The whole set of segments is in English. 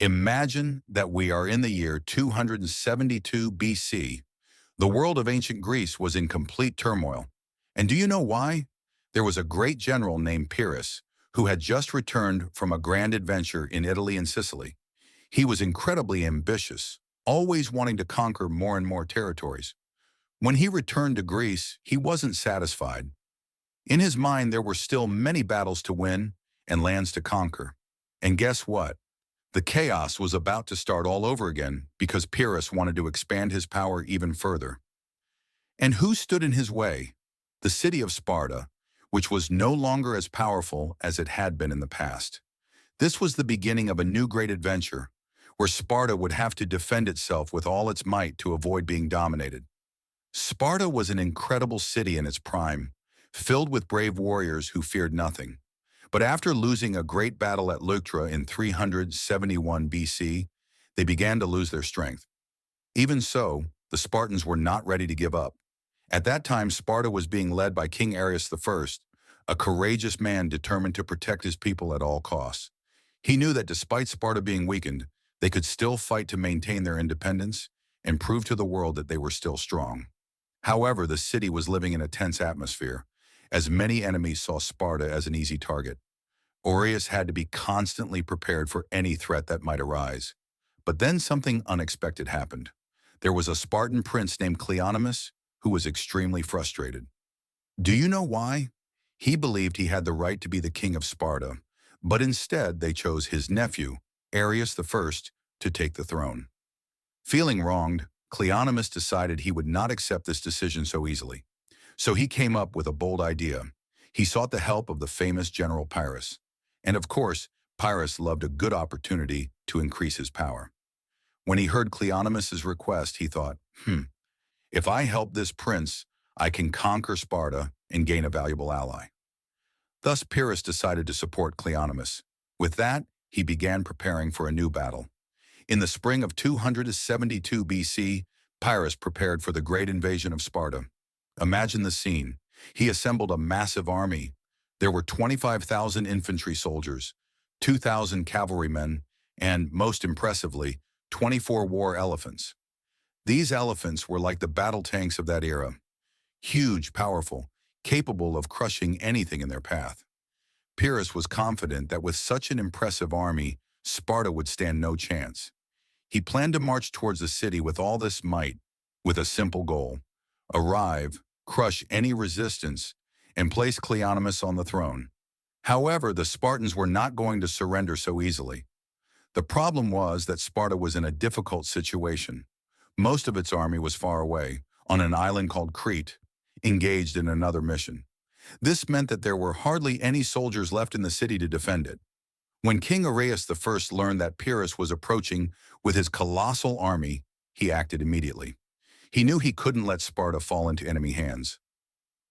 Imagine that we are in the year 272 BC. The world of ancient Greece was in complete turmoil. And do you know why? There was a great general named Pyrrhus who had just returned from a grand adventure in Italy and Sicily. He was incredibly ambitious, always wanting to conquer more and more territories. When he returned to Greece, he wasn't satisfied. In his mind, there were still many battles to win and lands to conquer. And guess what? The chaos was about to start all over again because Pyrrhus wanted to expand his power even further. And who stood in his way? The city of Sparta, which was no longer as powerful as it had been in the past. This was the beginning of a new great adventure, where Sparta would have to defend itself with all its might to avoid being dominated. Sparta was an incredible city in its prime, filled with brave warriors who feared nothing. But after losing a great battle at Leuctra in 371 BC, they began to lose their strength. Even so, the Spartans were not ready to give up. At that time, Sparta was being led by King Areus I, a courageous man determined to protect his people at all costs. He knew that despite Sparta being weakened, they could still fight to maintain their independence and prove to the world that they were still strong. However, the city was living in a tense atmosphere, as many enemies saw Sparta as an easy target. Areus had to be constantly prepared for any threat that might arise. But then something unexpected happened. There was a Spartan prince named Cleonymus who was extremely frustrated. Do you know why? He believed he had the right to be the king of Sparta, but instead they chose his nephew, Areus I, to take the throne. Feeling wronged, Cleonymus decided he would not accept this decision so easily. So he came up with a bold idea. He sought the help of the famous general Pyrrhus. And of course, Pyrrhus loved a good opportunity to increase his power. When he heard Cleonymus's request, he thought, if I help this prince, I can conquer Sparta and gain a valuable ally. Thus, Pyrrhus decided to support Cleonymus. With that, he began preparing for a new battle. In the spring of 272 BC, Pyrrhus prepared for the great invasion of Sparta. Imagine the scene. He assembled a massive army. There were 25,000 infantry soldiers, 2,000 cavalrymen, and, most impressively, 24 war elephants. These elephants were like the battle tanks of that era, huge, powerful, capable of crushing anything in their path. Pyrrhus was confident that with such an impressive army, Sparta would stand no chance. He planned to march towards the city with all this might, with a simple goal: arrive, crush any resistance, and place Cleonymus on the throne. However, the Spartans were not going to surrender so easily. The problem was that Sparta was in a difficult situation. Most of its army was far away, on an island called Crete, engaged in another mission. This meant that there were hardly any soldiers left in the city to defend it. When King Areus I learned that Pyrrhus was approaching with his colossal army, he acted immediately. He knew he couldn't let Sparta fall into enemy hands.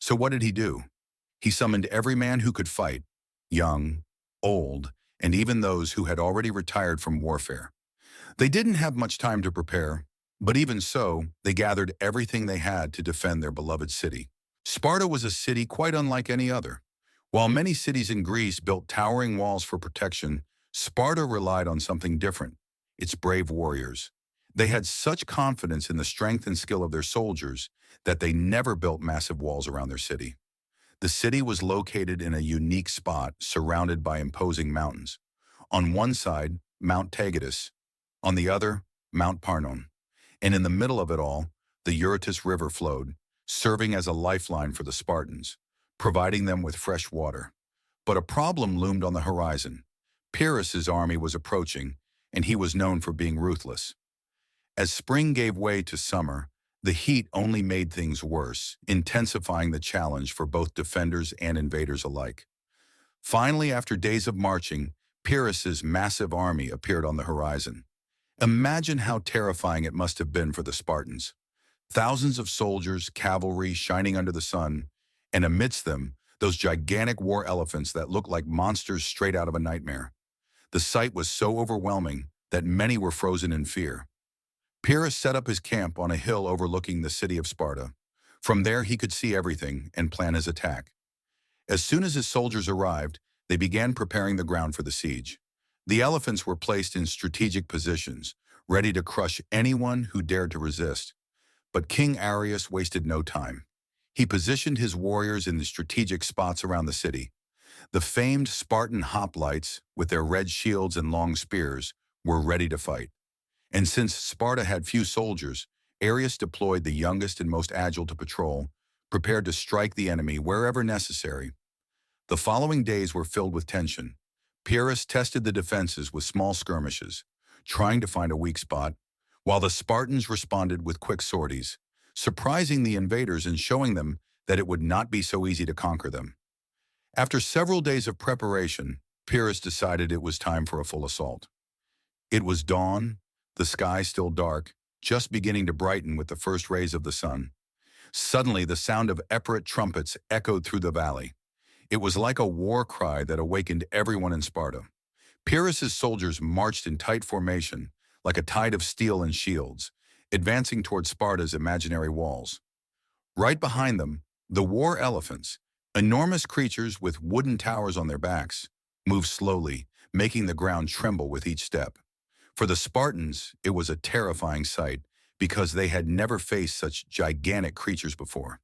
So what did he do? He summoned every man who could fight, young, old, and even those who had already retired from warfare. They didn't have much time to prepare, but even so, they gathered everything they had to defend their beloved city. Sparta was a city quite unlike any other. While many cities in Greece built towering walls for protection, Sparta relied on something different: its brave warriors. They had such confidence in the strength and skill of their soldiers that they never built massive walls around their city. The city was located in a unique spot surrounded by imposing mountains. On one side, Mount Taygetus; on the other, Mount Parnon. And in the middle of it all, the Eurotas River flowed, serving as a lifeline for the Spartans, providing them with fresh water. But a problem loomed on the horizon. Pyrrhus's army was approaching, and he was known for being ruthless. As spring gave way to summer, the heat only made things worse, intensifying the challenge for both defenders and invaders alike. Finally, after days of marching, Pyrrhus's massive army appeared on the horizon. Imagine how terrifying it must have been for the Spartans. Thousands of soldiers, cavalry shining under the sun, and amidst them, those gigantic war elephants that looked like monsters straight out of a nightmare. The sight was so overwhelming that many were frozen in fear. Pyrrhus set up his camp on a hill overlooking the city of Sparta. From there he could see everything and plan his attack. As soon as his soldiers arrived, they began preparing the ground for the siege. The elephants were placed in strategic positions, ready to crush anyone who dared to resist. But King Areus wasted no time. He positioned his warriors in the strategic spots around the city. The famed Spartan hoplites, with their red shields and long spears, were ready to fight. And since Sparta had few soldiers, Areus deployed the youngest and most agile to patrol, prepared to strike the enemy wherever necessary. The following days were filled with tension. Pyrrhus tested the defenses with small skirmishes, trying to find a weak spot, while the Spartans responded with quick sorties, surprising the invaders and showing them that it would not be so easy to conquer them. After several days of preparation, Pyrrhus decided it was time for a full assault. It was dawn, the sky still dark, just beginning to brighten with the first rays of the sun. Suddenly, the sound of Epirot trumpets echoed through the valley. It was like a war cry that awakened everyone in Sparta. Pyrrhus's soldiers marched in tight formation, like a tide of steel and shields, advancing toward Sparta's imaginary walls. Right behind them, the war elephants, enormous creatures with wooden towers on their backs, moved slowly, making the ground tremble with each step. For the Spartans, it was a terrifying sight because they had never faced such gigantic creatures before.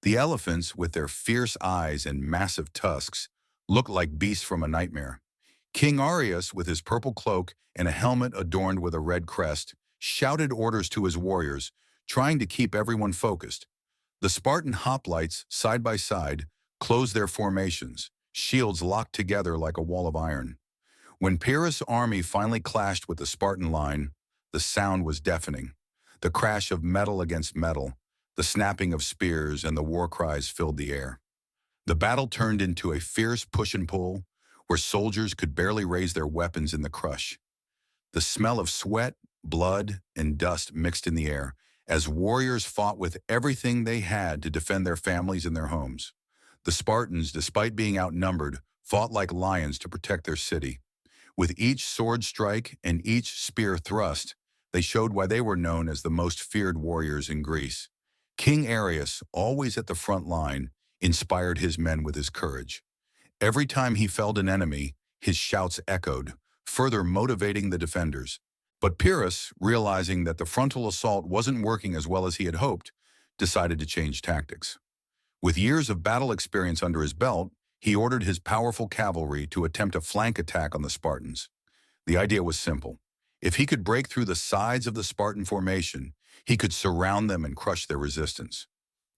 The elephants, with their fierce eyes and massive tusks, looked like beasts from a nightmare. King Areus, with his purple cloak and a helmet adorned with a red crest, shouted orders to his warriors, trying to keep everyone focused. The Spartan hoplites, side by side, closed their formations, shields locked together like a wall of iron. When Pyrrhus' army finally clashed with the Spartan line, the sound was deafening. The crash of metal against metal, the snapping of spears, and the war cries filled the air. The battle turned into a fierce push and pull, where soldiers could barely raise their weapons in the crush. The smell of sweat, blood, and dust mixed in the air as warriors fought with everything they had to defend their families and their homes. The Spartans, despite being outnumbered, fought like lions to protect their city. With each sword strike and each spear thrust, they showed why they were known as the most feared warriors in Greece. King Areus, always at the front line, inspired his men with his courage. Every time he felled an enemy, his shouts echoed, further motivating the defenders. But Pyrrhus, realizing that the frontal assault wasn't working as well as he had hoped, decided to change tactics. With years of battle experience under his belt, he ordered his powerful cavalry to attempt a flank attack on the Spartans. The idea was simple. If he could break through the sides of the Spartan formation, he could surround them and crush their resistance.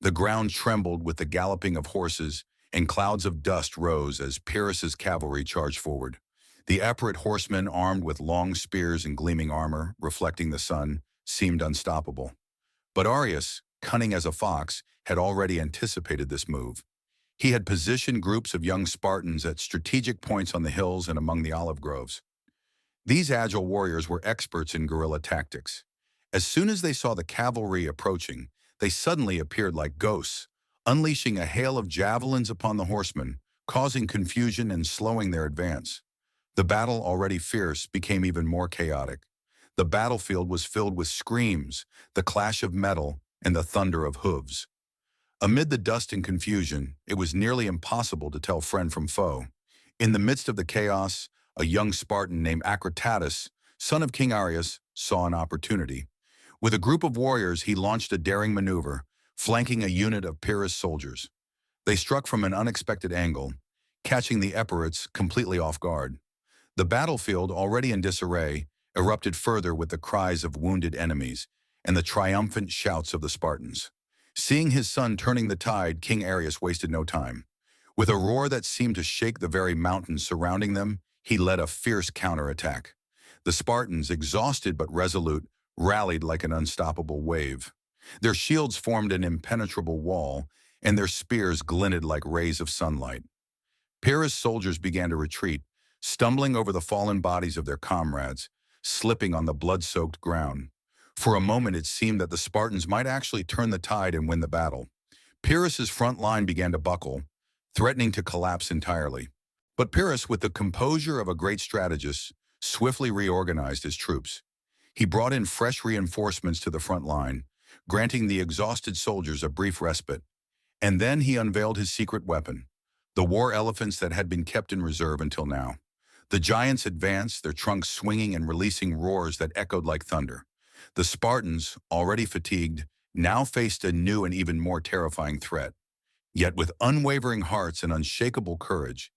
The ground trembled with the galloping of horses, and clouds of dust rose as Pyrrhus's cavalry charged forward. The Epirot horsemen, armed with long spears and gleaming armor, reflecting the sun, seemed unstoppable. But Areus, cunning as a fox, had already anticipated this move. He had positioned groups of young Spartans at strategic points on the hills and among the olive groves. These agile warriors were experts in guerrilla tactics. As soon as they saw the cavalry approaching, they suddenly appeared like ghosts, unleashing a hail of javelins upon the horsemen, causing confusion and slowing their advance. The battle, already fierce, became even more chaotic. The battlefield was filled with screams, the clash of metal, and the thunder of hooves. Amid the dust and confusion, it was nearly impossible to tell friend from foe. In the midst of the chaos, a young Spartan named Acrotatus, son of King Areus, saw an opportunity. With a group of warriors, he launched a daring maneuver, flanking a unit of Pyrrhus soldiers. They struck from an unexpected angle, catching the Epirots completely off guard. The battlefield, already in disarray, erupted further with the cries of wounded enemies and the triumphant shouts of the Spartans. Seeing his son turning the tide, King Areus wasted no time. With a roar that seemed to shake the very mountains surrounding them, he led a fierce counterattack. The Spartans, exhausted but resolute, rallied like an unstoppable wave. Their shields formed an impenetrable wall, and their spears glinted like rays of sunlight. Pyrrhus' soldiers began to retreat, stumbling over the fallen bodies of their comrades, slipping on the blood-soaked ground. For a moment it seemed that the Spartans might actually turn the tide and win the battle. Pyrrhus' front line began to buckle, threatening to collapse entirely. But Pyrrhus, with the composure of a great strategist, swiftly reorganized his troops. He brought in fresh reinforcements to the front line, granting the exhausted soldiers a brief respite. And then he unveiled his secret weapon, the war elephants that had been kept in reserve until now. The giants advanced, their trunks swinging and releasing roars that echoed like thunder. The Spartans, already fatigued, now faced a new and even more terrifying threat. Yet with unwavering hearts and unshakable courage,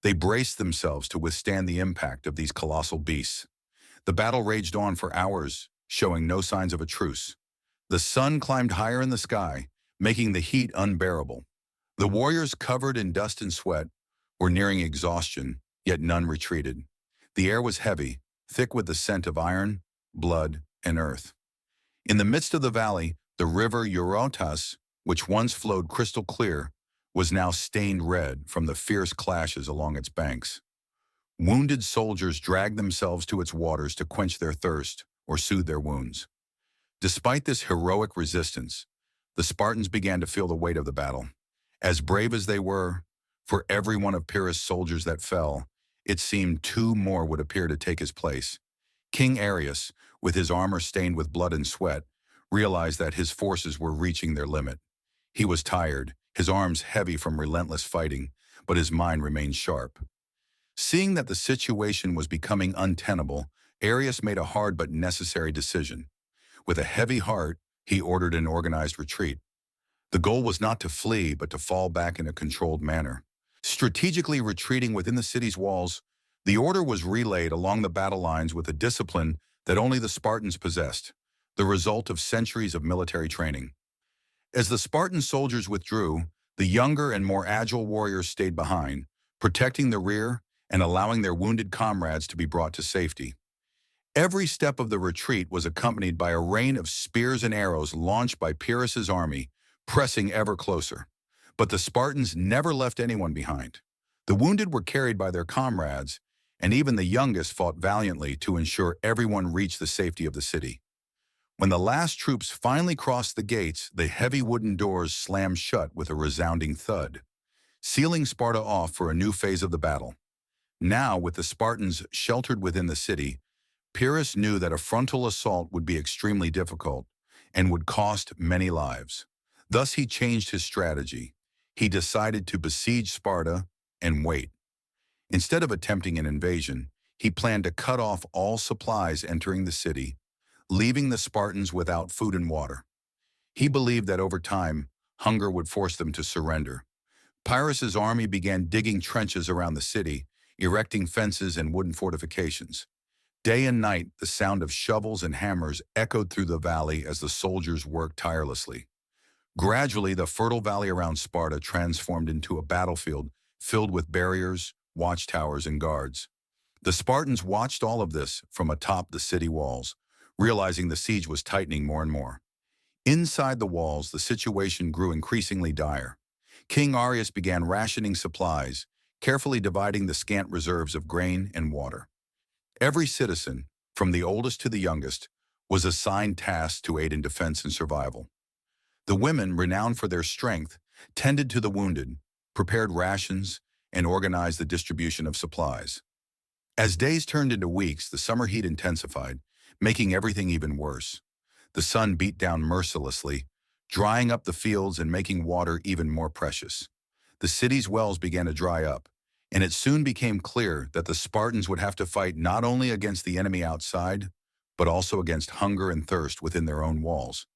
they braced themselves to withstand the impact of these colossal beasts. The battle raged on for hours, showing no signs of a truce. The sun climbed higher in the sky, making the heat unbearable. The warriors, covered in dust and sweat, were nearing exhaustion, yet none retreated. The air was heavy, thick with the scent of iron, blood, and earth. In the midst of the valley, the river Eurotas, which once flowed crystal clear, was now stained red from the fierce clashes along its banks. Wounded soldiers dragged themselves to its waters to quench their thirst or soothe their wounds. Despite this heroic resistance, the Spartans began to feel the weight of the battle. As brave as they were, for every one of Pyrrhus' soldiers that fell, it seemed two more would appear to take his place. King Areus, with his armor stained with blood and sweat, realized that his forces were reaching their limit. He was tired, his arms heavy from relentless fighting, but his mind remained sharp. Seeing that the situation was becoming untenable, Areus made a hard but necessary decision. With a heavy heart, he ordered an organized retreat. The goal was not to flee, but to fall back in a controlled manner. Strategically retreating within the city's walls, the order was relayed along the battle lines with a discipline that only the Spartans possessed, the result of centuries of military training. As the Spartan soldiers withdrew, the younger and more agile warriors stayed behind, protecting the rear and allowing their wounded comrades to be brought to safety. Every step of the retreat was accompanied by a rain of spears and arrows launched by Pyrrhus' army, pressing ever closer. But the Spartans never left anyone behind. The wounded were carried by their comrades, and even the youngest fought valiantly to ensure everyone reached the safety of the city. When the last troops finally crossed the gates, the heavy wooden doors slammed shut with a resounding thud, sealing Sparta off for a new phase of the battle. Now, with the Spartans sheltered within the city, Pyrrhus knew that a frontal assault would be extremely difficult and would cost many lives. Thus, he changed his strategy. He decided to besiege Sparta and wait. Instead of attempting an invasion, he planned to cut off all supplies entering the city, leaving the Spartans without food and water. He believed that over time, hunger would force them to surrender. Pyrrhus' army began digging trenches around the city, erecting fences and wooden fortifications. Day and night, the sound of shovels and hammers echoed through the valley as the soldiers worked tirelessly. Gradually, the fertile valley around Sparta transformed into a battlefield filled with barriers, watchtowers, and guards. The Spartans watched all of this from atop the city walls, realizing the siege was tightening more and more. Inside the walls, the situation grew increasingly dire. King Areus began rationing supplies, carefully dividing the scant reserves of grain and water. Every citizen, from the oldest to the youngest, was assigned tasks to aid in defense and survival. The women, renowned for their strength, tended to the wounded, prepared rations, and organized the distribution of supplies. As days turned into weeks, the summer heat intensified, making everything even worse. The sun beat down mercilessly, drying up the fields and making water even more precious. The city's wells began to dry up, and it soon became clear that the Spartans would have to fight not only against the enemy outside, but also against hunger and thirst within their own walls.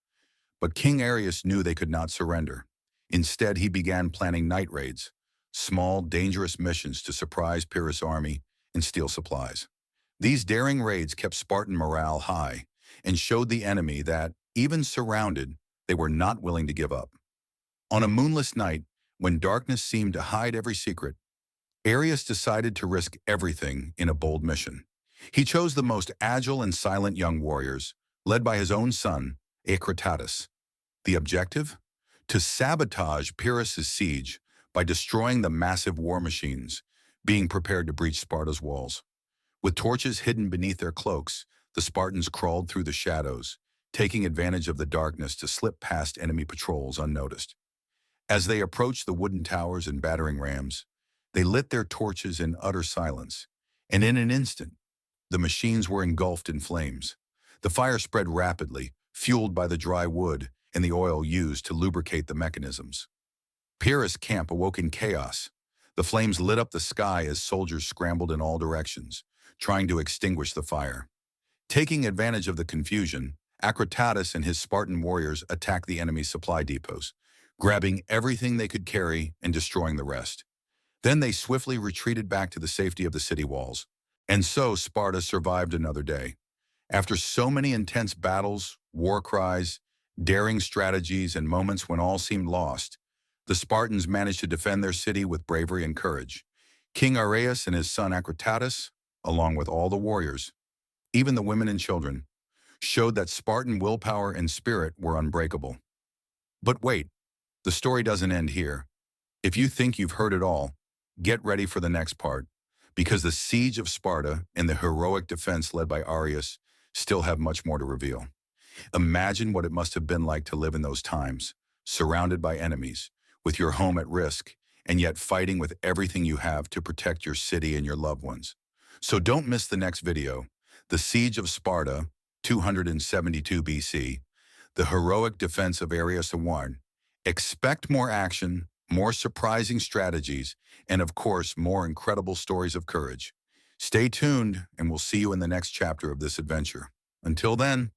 But King Areus knew they could not surrender. Instead, he began planning night raids, small, dangerous missions to surprise Pyrrhus' army and steal supplies. These daring raids kept Spartan morale high and showed the enemy that, even surrounded, they were not willing to give up. On a moonless night, when darkness seemed to hide every secret, Areus decided to risk everything in a bold mission. He chose the most agile and silent young warriors, led by his own son, Ecratatus. The objective? To sabotage Pyrrhus' siege by destroying the massive war machines being prepared to breach Sparta's walls. With torches hidden beneath their cloaks, the Spartans crawled through the shadows, taking advantage of the darkness to slip past enemy patrols unnoticed. As they approached the wooden towers and battering rams, they lit their torches in utter silence, and in an instant, the machines were engulfed in flames. The fire spread rapidly, fueled by the dry wood and the oil used to lubricate the mechanisms. Pyrrhus' camp awoke in chaos. The flames lit up the sky as soldiers scrambled in all directions, trying to extinguish the fire. Taking advantage of the confusion, Acritatus and his Spartan warriors attacked the enemy's supply depots, grabbing everything they could carry and destroying the rest. Then they swiftly retreated back to the safety of the city walls. And so Sparta survived another day. After so many intense battles, war cries, daring strategies, and moments when all seemed lost, the Spartans managed to defend their city with bravery and courage. King Areus and his son Acritatus, along with all the warriors, even the women and children, showed that Spartan willpower and spirit were unbreakable. But wait, the story doesn't end here. If you think you've heard it all, get ready for the next part, because the siege of Sparta and the heroic defense led by Areus still have much more to reveal. Imagine what it must have been like to live in those times, surrounded by enemies, with your home at risk, and yet fighting with everything you have to protect your city and your loved ones. So don't miss the next video, The Siege of Sparta, 272 BC, the heroic defense of Areus I. Expect more action, more surprising strategies, and of course, more incredible stories of courage. Stay tuned, and we'll see you in the next chapter of this adventure. Until then,